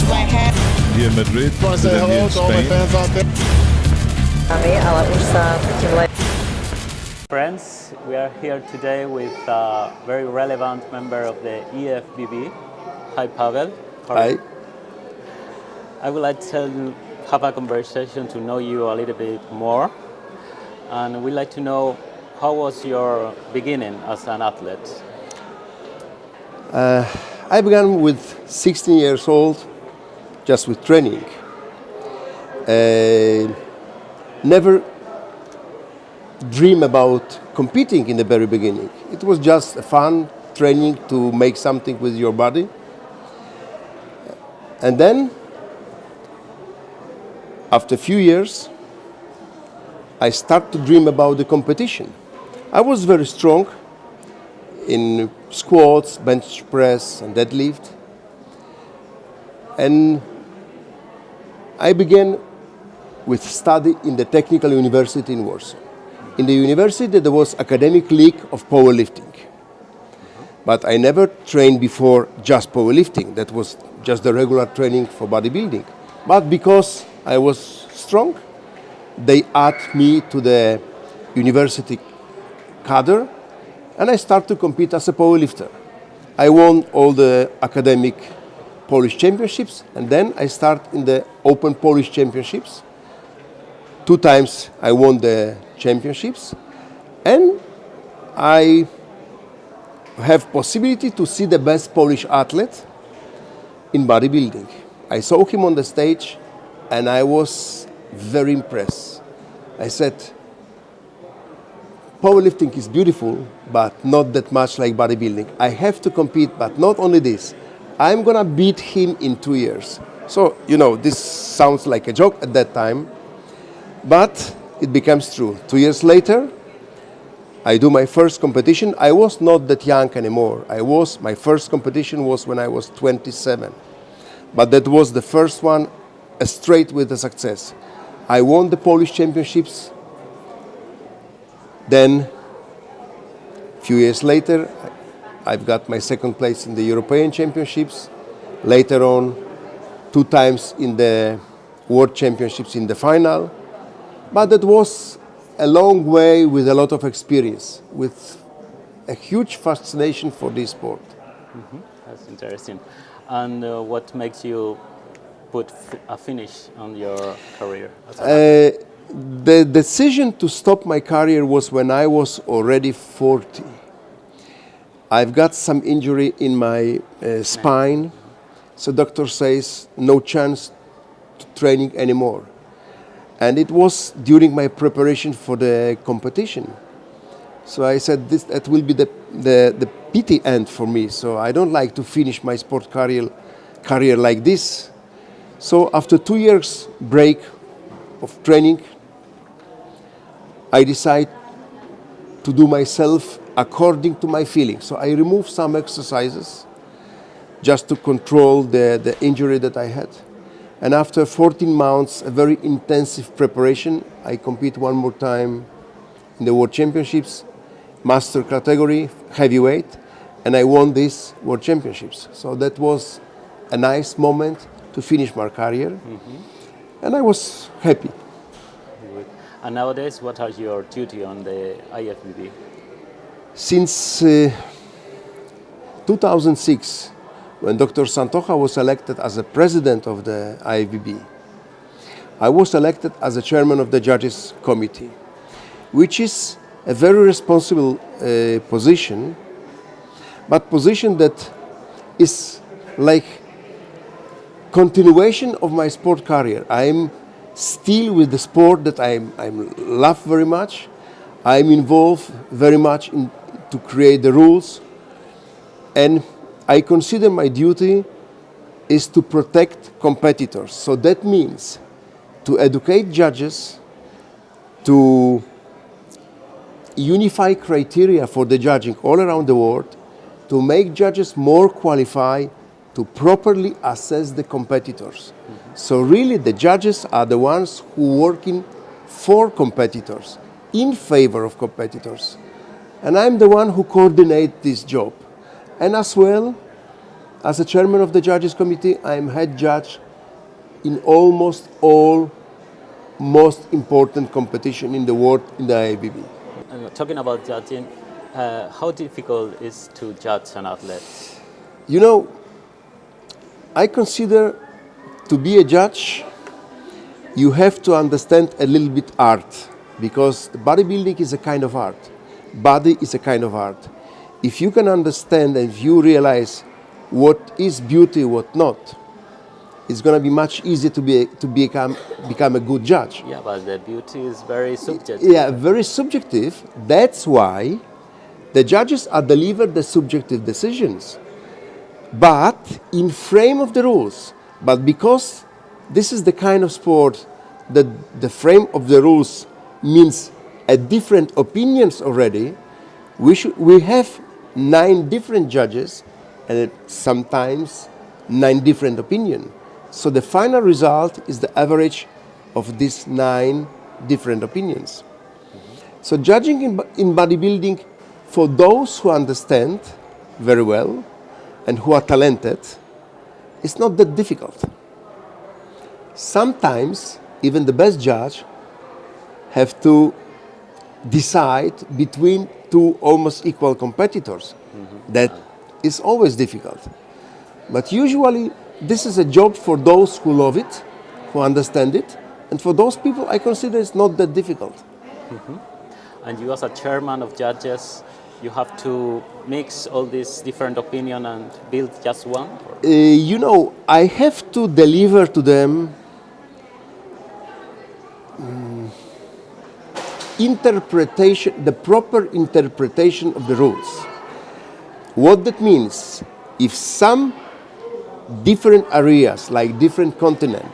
Here in Madrid, Want to say then hello in to all my Spain. fans out there? Ale už sa potím Friends, we are here today with a very relevant member of the EFBB. Hi, Pavel. Hi. I would like to have a conversation to know you a little bit more, and we'd like to know how was your beginning as an athlete? I began with 16 years old, just with training. Never dream about competing in the very beginning. It was just a fun training to make something with your body. And then, after a few years, I start to dream about the competition. I was very strong in squats, bench press, and deadlift. And I began with study in the Technical University in Warsaw. In the university, there was academic league of powerlifting. But I never trained before just powerlifting. That was just the regular training for bodybuilding. But because I was strong, they added me to the university cadre, and I started to compete as a powerlifter. I won all the academic Polish championships, and then I started in the Open Polish Championships. 2 times I won the championships, and I have possibility to see the best Polish athlete in bodybuilding. I saw him on the stage, and I was very impressed. I said, powerlifting is beautiful, but not that much like bodybuilding. I have to compete, but not only this. I'm gonna beat him in 2 years. So, this sounds like a joke at that time, but it becomes true. 2 years later, I do my first competition. I was not that young anymore. My first competition was when I was 27. But that was the first one straight with a success. I won the Polish championships. Then, a few years later, I've got my second place in the European Championships. Later on, 2 times in the World Championships in the final. But that was a long way with a lot of experience, with a huge fascination for this sport. Mm-hmm. That's interesting. And what makes you put a finish on your career? The decision to stop my career was when I was already 40. I've got some injury in my spine, so doctor says no chance to training anymore. And it was during my preparation for the competition. So I said that will be the pity end for me. So I don't like to finish my sport career like this. So after 2 years break of training, I decide to do myself according to my feelings. So I removed some exercises just to control the injury that I had. And after 14 months, a very intensive preparation, I compete one more time in the World Championships, master category, heavyweight, and I won these World Championships. So that was a nice moment to finish my career, and I was happy. And nowadays, what are your duty on the IFBB? Since 2006, when Dr. Santoja was elected as the president of the IFBB, I was elected as the chairman of the judges committee, which is a very responsible position, but position that is like continuation of my sport career. I'm still with the sport that I love very much. I'm involved very much to create the rules, and I consider my duty is to protect competitors. So that means to educate judges, to unify criteria for the judging all around the world, to make judges more qualified to properly assess the competitors. So really the judges are the ones who working for competitors, in favor of competitors. And I'm the one who coordinates this job. And as well, as a chairman of the judges committee, I am head judge in almost all most important competition in the world in the IABB. Talking about judging, how difficult is to judge an athlete? You know, I consider to be a judge, you have to understand a little bit art, because the bodybuilding is a kind of art. Body is a kind of art. If you can understand and if you realize what is beauty, what not, it's going to be much easier to become a good judge. Yeah, but the beauty is very subjective. Yeah, very subjective. That's why the judges are delivered the subjective decisions, but in frame of the rules. But because this is the kind of sport that the frame of the rules means a different opinions already, we have 9 different judges and sometimes 9 different opinions. So the final result is the average of these 9 different opinions. So judging in bodybuilding, for those who understand very well and who are talented, it's not that difficult. Sometimes even the best judge have to decide between 2 almost equal competitors. That is always difficult. But usually this is a job for those who love it, who understand it, and for those people I consider it's not that difficult. And you as a chairman of judges, you have to mix all these different opinions and build just one? You know, I have to deliver to them interpretation, the proper interpretation of the rules. What that means, if some different areas, like different continent,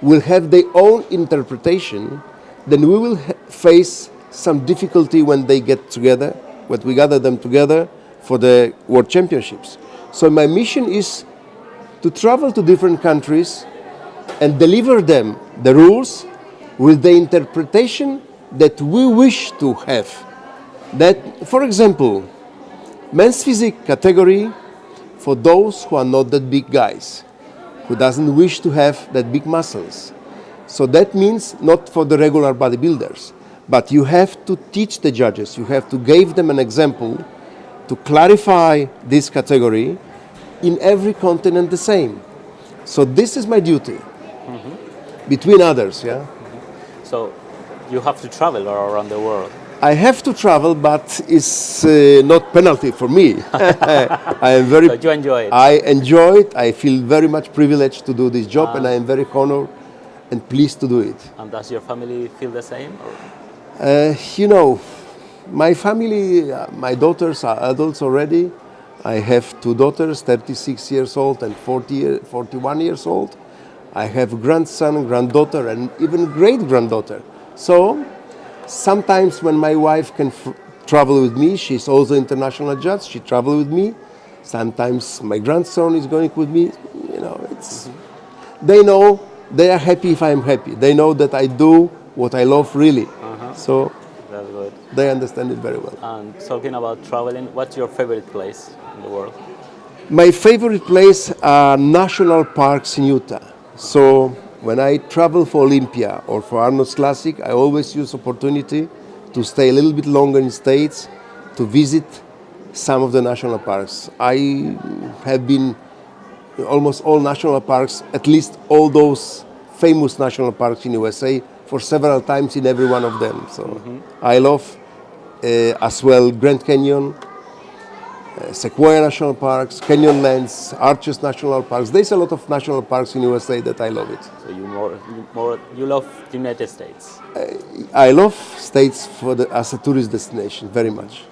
will have their own interpretation, then we will face some difficulty when they get together, when we gather them together for the World Championships. So my mission is to travel to different countries and deliver them the rules with the interpretation that we wish to have. That, for example, men's physique category, for those who are not that big guys, who doesn't wish to have that big muscles. So that means not for the regular bodybuilders, but you have to teach the judges, you have to give them an example to clarify this category in every continent the same. So this is my duty, between others, yeah. So you have to travel around the world. I have to travel, but it's not penalty for me. I am very. But you enjoy it. I enjoy it. I feel very much privileged to do this job, and I am very honored and pleased to do it. And does your family feel the same? You know, my family, my daughters are adults already. I have 2 daughters, 36 years old and 41 years old. I have a grandson, granddaughter, and even great-granddaughter. So sometimes when my wife can travel with me, she's also international judge, she travels with me. Sometimes my grandson is going with me. You know, it's, they know, they are happy if I'm happy. They know that I do what I love really. So that's good. they understand it very well. And talking about traveling, what's your favorite place in the world? My favorite place are national parks in Utah. So when I travel for Olympia or for Arnold's Classic, I always use opportunity to stay a little bit longer in States to visit some of the national parks. I have been almost all national parks, at least all those famous national parks in USA, for several times in every one of them. So I love as well Grand Canyon, Sequoia National Parks, Canyonlands, Arches National Parks. There's a lot of national parks in USA that I love it. So you love the United States. I love States as a tourist destination very much.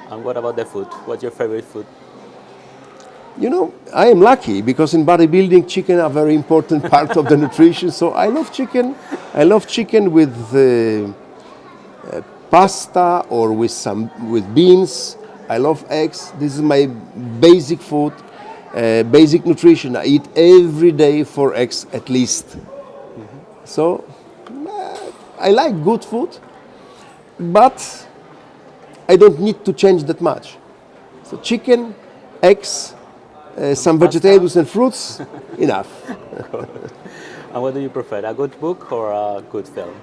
And what about the food? What's your favorite food? You know, I am lucky because in bodybuilding, chicken are a very important part of the nutrition. So I love chicken. I love chicken with pasta or with beans. I love eggs. This is my basic food, basic nutrition. I eat every day 4 eggs at least. So I like good food, but I don't need to change that much. So chicken, eggs, some vegetables and fruits, enough. And what do you prefer, a good book or a good film?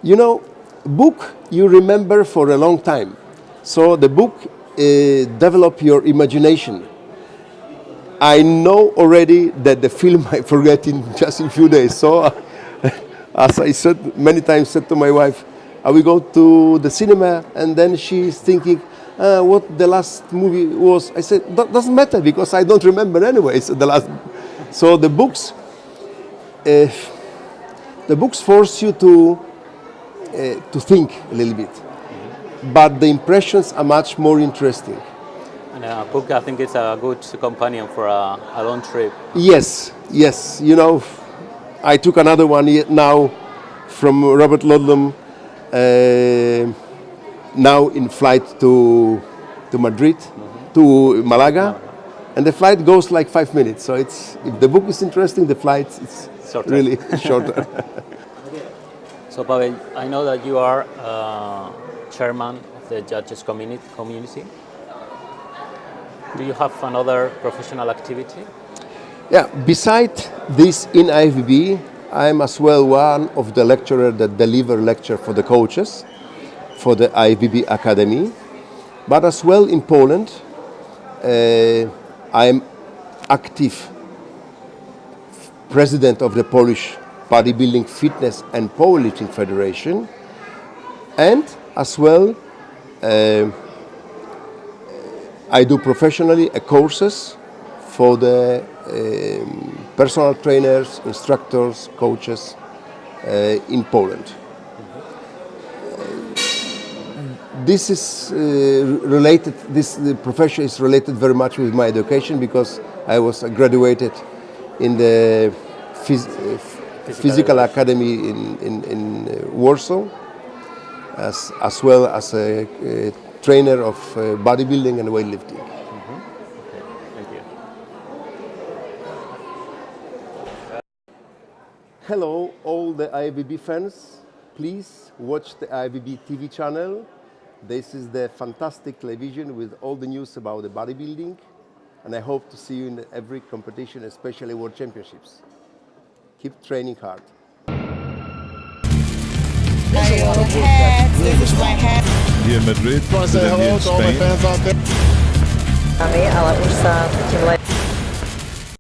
You know, book you remember for a long time. So the book develop your imagination. I know already that the film I forget in just a few days. So as I said many times, said to my wife, I will go to the cinema, and then she's thinking what the last movie was. I said, that doesn't matter because I don't remember anyways the last. So the books force you to think a little bit, but the impressions are much more interesting. And a book, I think it's a good companion for a long trip. Yes, yes. You know, I took another one now from Robert Ludlum, now in flight to Madrid, to Malaga, and the flight goes like 5 minutes. So it's, if the book is interesting, the flight is Shorter. really shorter. So Pavel, I know that you are chairman of the judges community. Do you have another professional activity? Yeah, beside this in IFBB, I'm as well one of the lecturers that deliver lecture for the coaches for the IFBB Academy. But as well in Poland, I'm active president of the Polish Bodybuilding, Fitness and Powerlifting Federation, and as well I do professionally courses for the personal trainers, instructors, coaches in Poland. This is related. The profession is related very much with my education because I was graduated in the physical academy in Warsaw, as well as a trainer of bodybuilding and weightlifting. Okay, thank you. Hello, all the IFBB fans. Please watch the IFBB TV channel. This is the fantastic television with all the news about the bodybuilding, and I hope to see you in every competition, especially World Championships. Keep training hard. Here in Madrid, but then here in Spain. Ale už sa tím